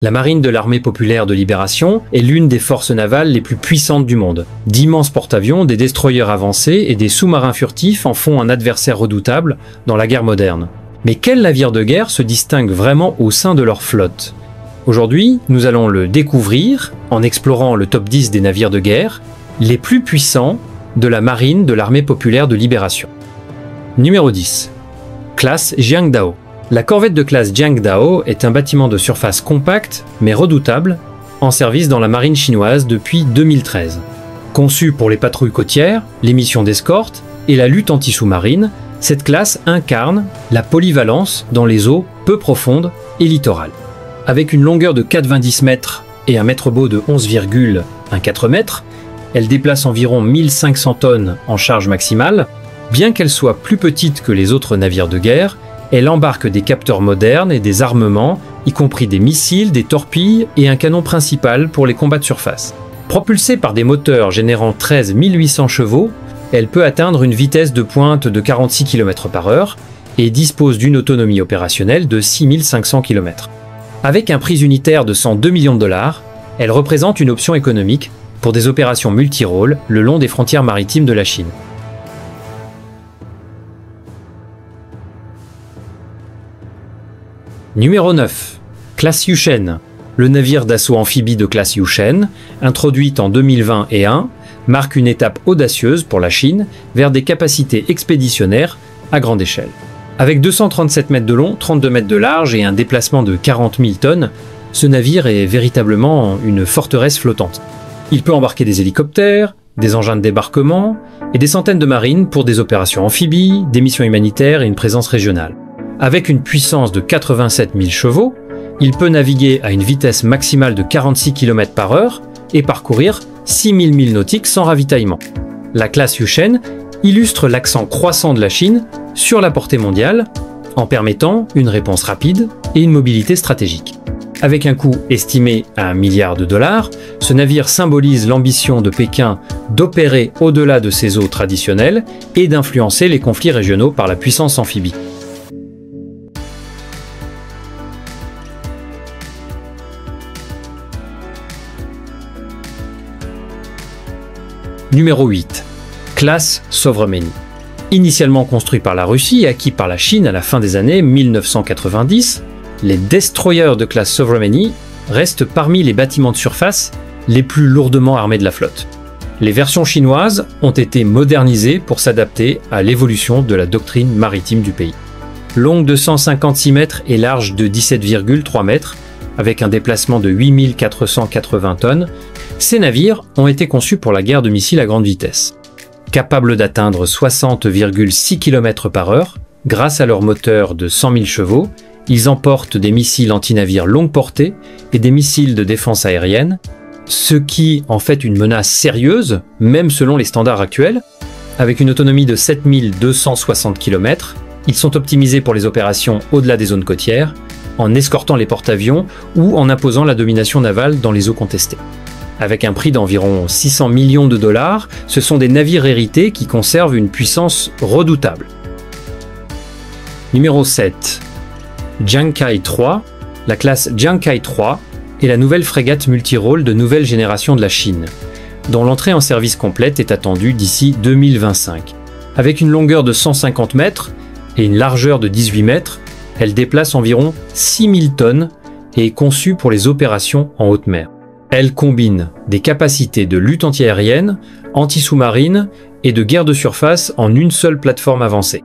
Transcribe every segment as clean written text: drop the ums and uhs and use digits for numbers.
La marine de l'Armée populaire de libération est l'une des forces navales les plus puissantes du monde. D'immenses porte-avions, des destroyers avancés et des sous-marins furtifs en font un adversaire redoutable dans la guerre moderne. Mais quel navire de guerre se distingue vraiment au sein de leur flotte? Aujourd'hui, nous allons le découvrir en explorant le top 10 des navires de guerre les plus puissants de la marine de l'Armée populaire de libération. Numéro 10. Classe Jiangdao. La corvette de classe Jiangdao est un bâtiment de surface compact mais redoutable, en service dans la marine chinoise depuis 2013. Conçue pour les patrouilles côtières, les missions d'escorte et la lutte anti-sous-marine, cette classe incarne la polyvalence dans les eaux peu profondes et littorales. Avec une longueur de 4,20 mètres et un mètre-bau de 11,14 mètres, elle déplace environ 1500 tonnes en charge maximale. Bien qu'elle soit plus petite que les autres navires de guerre, elle embarque des capteurs modernes et des armements, y compris des missiles, des torpilles et un canon principal pour les combats de surface. Propulsée par des moteurs générant 13 800 chevaux, elle peut atteindre une vitesse de pointe de 46 km/h et dispose d'une autonomie opérationnelle de 6500 km. Avec un prix unitaire de 102 millions de dollars, elle représente une option économique pour des opérations multirôles le long des frontières maritimes de la Chine. Numéro 9. Classe Yushen. Le navire d'assaut amphibie de classe Yushen, introduite en 2021, marque une étape audacieuse pour la Chine vers des capacités expéditionnaires à grande échelle. Avec 237 mètres de long, 32 mètres de large et un déplacement de 40 000 tonnes, ce navire est véritablement une forteresse flottante. Il peut embarquer des hélicoptères, des engins de débarquement et des centaines de marines pour des opérations amphibies, des missions humanitaires et une présence régionale. Avec une puissance de 87 000 chevaux, il peut naviguer à une vitesse maximale de 46 km/h et parcourir 6 000 milles nautiques sans ravitaillement. La classe Yushen illustre l'accent croissant de la Chine sur la portée mondiale en permettant une réponse rapide et une mobilité stratégique. Avec un coût estimé à $1 milliard, ce navire symbolise l'ambition de Pékin d'opérer au-delà de ses eaux traditionnelles et d'influencer les conflits régionaux par la puissance amphibie. Numéro 8. Classe Sovremeni. Initialement construit par la Russie et acquis par la Chine à la fin des années 1990, les destroyers de classe Sovremeni restent parmi les bâtiments de surface les plus lourdement armés de la flotte. Les versions chinoises ont été modernisées pour s'adapter à l'évolution de la doctrine maritime du pays. Longue de 156 mètres et large de 17,3 mètres, avec un déplacement de 8480 tonnes, ces navires ont été conçus pour la guerre de missiles à grande vitesse. Capables d'atteindre 60,6 km/h, grâce à leur moteur de 100 000 chevaux, ils emportent des missiles anti-navires longue portée et des missiles de défense aérienne, ce qui en fait une menace sérieuse, même selon les standards actuels. Avec une autonomie de 7260 km, ils sont optimisés pour les opérations au-delà des zones côtières, en escortant les porte-avions ou en imposant la domination navale dans les eaux contestées. Avec un prix d'environ 600 millions de dollars, ce sont des navires hérités qui conservent une puissance redoutable. Numéro 7. Jiangkai 3. La classe Jiangkai 3 est la nouvelle frégate multirôle de nouvelle génération de la Chine, dont l'entrée en service complète est attendue d'ici 2025. Avec une longueur de 150 mètres et une largeur de 18 mètres, elle déplace environ 6000 tonnes et est conçue pour les opérations en haute mer. Elle combine des capacités de lutte antiaérienne, anti-sous-marine et de guerre de surface en une seule plateforme avancée.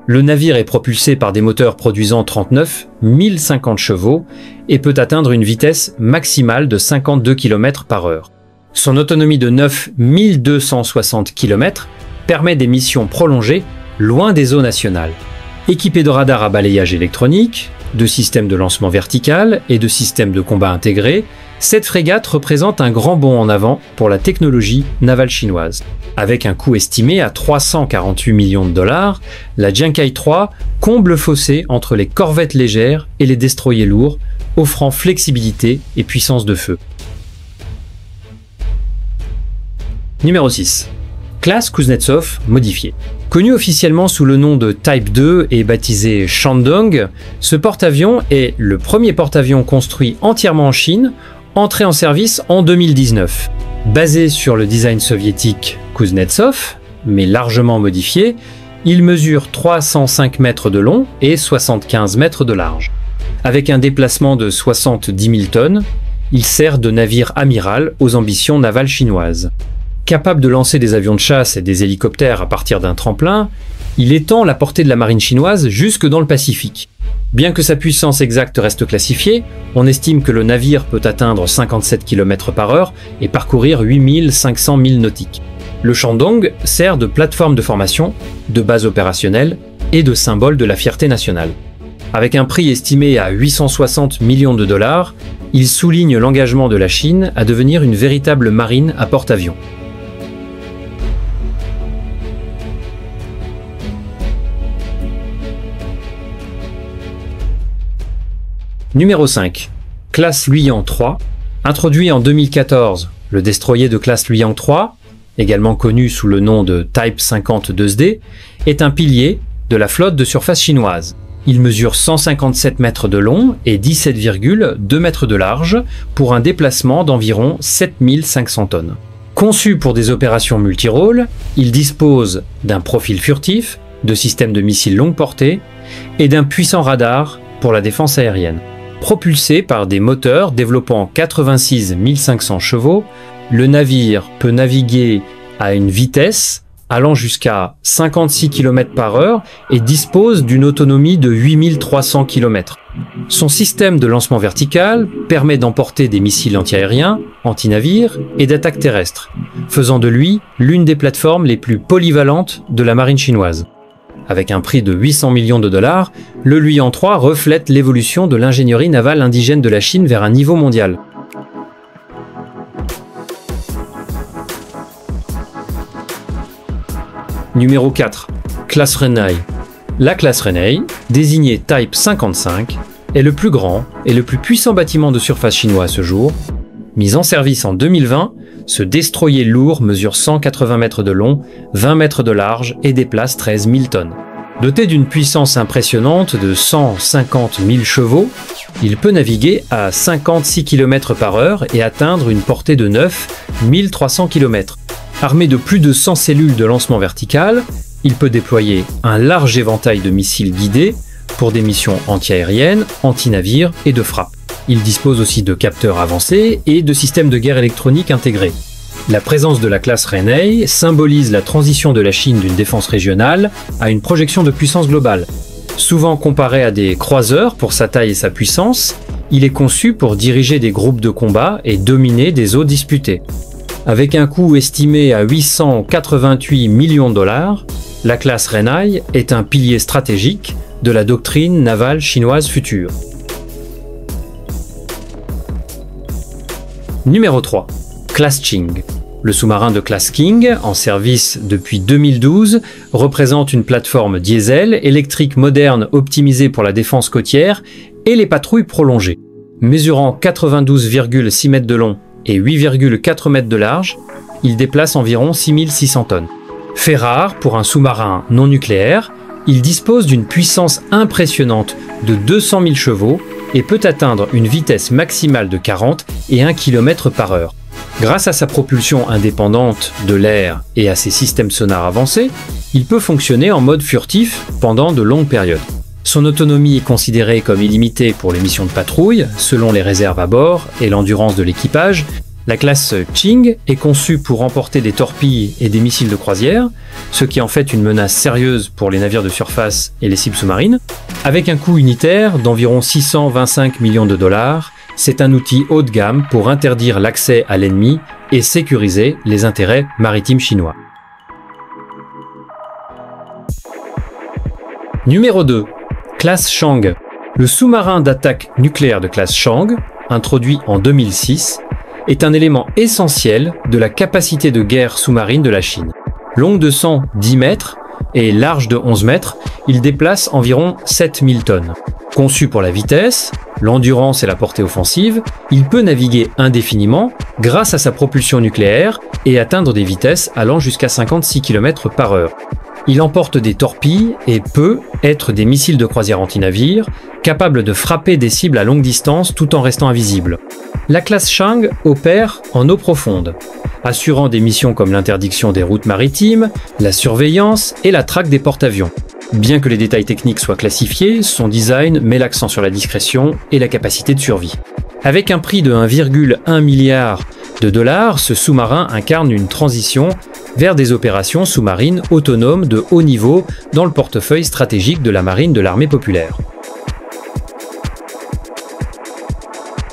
Le navire est propulsé par des moteurs produisant 39 050 chevaux et peut atteindre une vitesse maximale de 52 km/h. Son autonomie de 9 260 km permet des missions prolongées loin des eaux nationales. Équipée de radars à balayage électronique, de systèmes de lancement vertical et de systèmes de combat intégrés, cette frégate représente un grand bond en avant pour la technologie navale chinoise. Avec un coût estimé à 348 millions de dollars, la Jiangkai 3 comble le fossé entre les corvettes légères et les destroyers lourds, offrant flexibilité et puissance de feu. Numéro 6. Classe Kuznetsov modifiée. Connu officiellement sous le nom de Type 2 et baptisé Shandong, ce porte-avions est le premier porte-avions construit entièrement en Chine, entré en service en 2019. Basé sur le design soviétique Kuznetsov, mais largement modifié, il mesure 305 mètres de long et 75 mètres de large. Avec un déplacement de 70 000 tonnes, il sert de navire amiral aux ambitions navales chinoises. Capable de lancer des avions de chasse et des hélicoptères à partir d'un tremplin, il étend la portée de la marine chinoise jusque dans le Pacifique. Bien que sa puissance exacte reste classifiée, on estime que le navire peut atteindre 57 km/h et parcourir 8500 milles nautiques. Le Shandong sert de plateforme de formation, de base opérationnelle et de symbole de la fierté nationale. Avec un prix estimé à 860 millions de dollars, il souligne l'engagement de la Chine à devenir une véritable marine à porte-avions. Numéro 5. Classe Luyan 3. Introduit en 2014, le destroyer de classe Luyan 3, également connu sous le nom de Type 50 2SD, est un pilier de la flotte de surface chinoise. Il mesure 157 mètres de long et 17,2 mètres de large pour un déplacement d'environ 7500 tonnes. Conçu pour des opérations multirôles, il dispose d'un profil furtif, de systèmes de missiles longue portée et d'un puissant radar pour la défense aérienne. Propulsé par des moteurs développant 86 500 chevaux, le navire peut naviguer à une vitesse allant jusqu'à 56 km/h et dispose d'une autonomie de 8300 km. Son système de lancement vertical permet d'emporter des missiles antiaériens, antinavires et d'attaque terrestre, faisant de lui l'une des plateformes les plus polyvalentes de la marine chinoise. Avec un prix de 800 millions de dollars, le Luyan 3 reflète l'évolution de l'ingénierie navale indigène de la Chine vers un niveau mondial. Numéro 4. Classe Renai. La classe Renai, désignée Type 55, est le plus grand et le plus puissant bâtiment de surface chinois à ce jour. Mis en service en 2020, ce destroyer lourd mesure 180 mètres de long, 20 mètres de large et déplace 13 000 tonnes. Doté d'une puissance impressionnante de 150 000 chevaux, il peut naviguer à 56 km/h et atteindre une portée de 9 300 km. Armé de plus de 100 cellules de lancement vertical, il peut déployer un large éventail de missiles guidés pour des missions antiaériennes, antinavires et de frappe. Il dispose aussi de capteurs avancés et de systèmes de guerre électronique intégrés. La présence de la classe Renai symbolise la transition de la Chine d'une défense régionale à une projection de puissance globale. Souvent comparé à des croiseurs pour sa taille et sa puissance, il est conçu pour diriger des groupes de combat et dominer des eaux disputées. Avec un coût estimé à 888 millions de dollars, la classe Renai est un pilier stratégique de la doctrine navale chinoise future. Numéro 3. Classe Qing. Le sous-marin de classe King, en service depuis 2012, représente une plateforme diesel électrique moderne optimisée pour la défense côtière et les patrouilles prolongées. Mesurant 92,6 mètres de long et 8,4 mètres de large, il déplace environ 6600 tonnes. Fait rare pour un sous-marin non nucléaire, il dispose d'une puissance impressionnante de 200 000 chevaux et peut atteindre une vitesse maximale de 40 et 1 km/h. Grâce à sa propulsion indépendante de l'air et à ses systèmes sonars avancés, il peut fonctionner en mode furtif pendant de longues périodes. Son autonomie est considérée comme illimitée pour les missions de patrouille, selon les réserves à bord et l'endurance de l'équipage. La classe Qing est conçue pour emporter des torpilles et des missiles de croisière, ce qui en fait une menace sérieuse pour les navires de surface et les cibles sous-marines. Avec un coût unitaire d'environ 625 millions de dollars, c'est un outil haut de gamme pour interdire l'accès à l'ennemi et sécuriser les intérêts maritimes chinois. Numéro 2. Classe Shang. Le sous-marin d'attaque nucléaire de classe Shang, introduit en 2006, est un élément essentiel de la capacité de guerre sous-marine de la Chine. Long de 110 mètres et large de 11 mètres, il déplace environ 7000 tonnes. Conçu pour la vitesse, l'endurance et la portée offensive, il peut naviguer indéfiniment grâce à sa propulsion nucléaire et atteindre des vitesses allant jusqu'à 56 km/h. Il emporte des torpilles et peut être des missiles de croisière anti-navire, capables de frapper des cibles à longue distance tout en restant invisibles. La classe Chang opère en eau profonde, assurant des missions comme l'interdiction des routes maritimes, la surveillance et la traque des porte-avions. Bien que les détails techniques soient classifiés, son design met l'accent sur la discrétion et la capacité de survie. Avec un prix de 1,1 milliard de dollars, ce sous-marin incarne une transition vers des opérations sous-marines autonomes de haut niveau dans le portefeuille stratégique de la marine de l'armée populaire.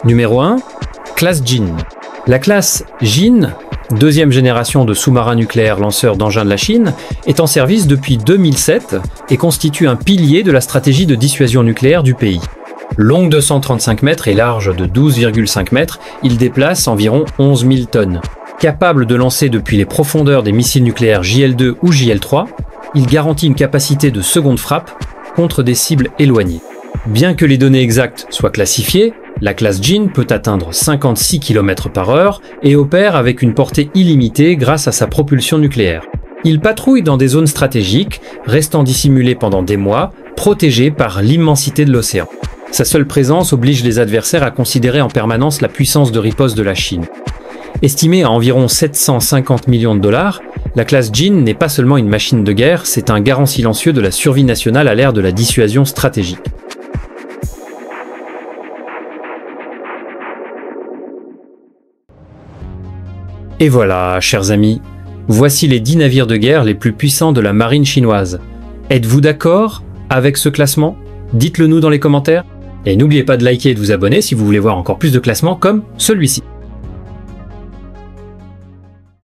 Numéro 1. Classe Jin. La classe Jin, deuxième génération de sous-marins nucléaires lanceurs d'engins de la Chine, est en service depuis 2007 et constitue un pilier de la stratégie de dissuasion nucléaire du pays. Longue de 135 mètres et large de 12,5 mètres, il déplace environ 11 000 tonnes. Capable de lancer depuis les profondeurs des missiles nucléaires JL2 ou JL3, il garantit une capacité de seconde frappe contre des cibles éloignées. Bien que les données exactes soient classifiées, la classe Jin peut atteindre 56 km/h et opère avec une portée illimitée grâce à sa propulsion nucléaire. Il patrouille dans des zones stratégiques, restant dissimulé pendant des mois, protégé par l'immensité de l'océan. Sa seule présence oblige les adversaires à considérer en permanence la puissance de riposte de la Chine. Estimée à environ 750 millions de dollars, la classe Jin n'est pas seulement une machine de guerre, c'est un garant silencieux de la survie nationale à l'ère de la dissuasion stratégique. Et voilà, chers amis, voici les 10 navires de guerre les plus puissants de la marine chinoise. Êtes-vous d'accord avec ce classement? Dites-le nous dans les commentaires. Et n'oubliez pas de liker et de vous abonner si vous voulez voir encore plus de classements comme celui-ci.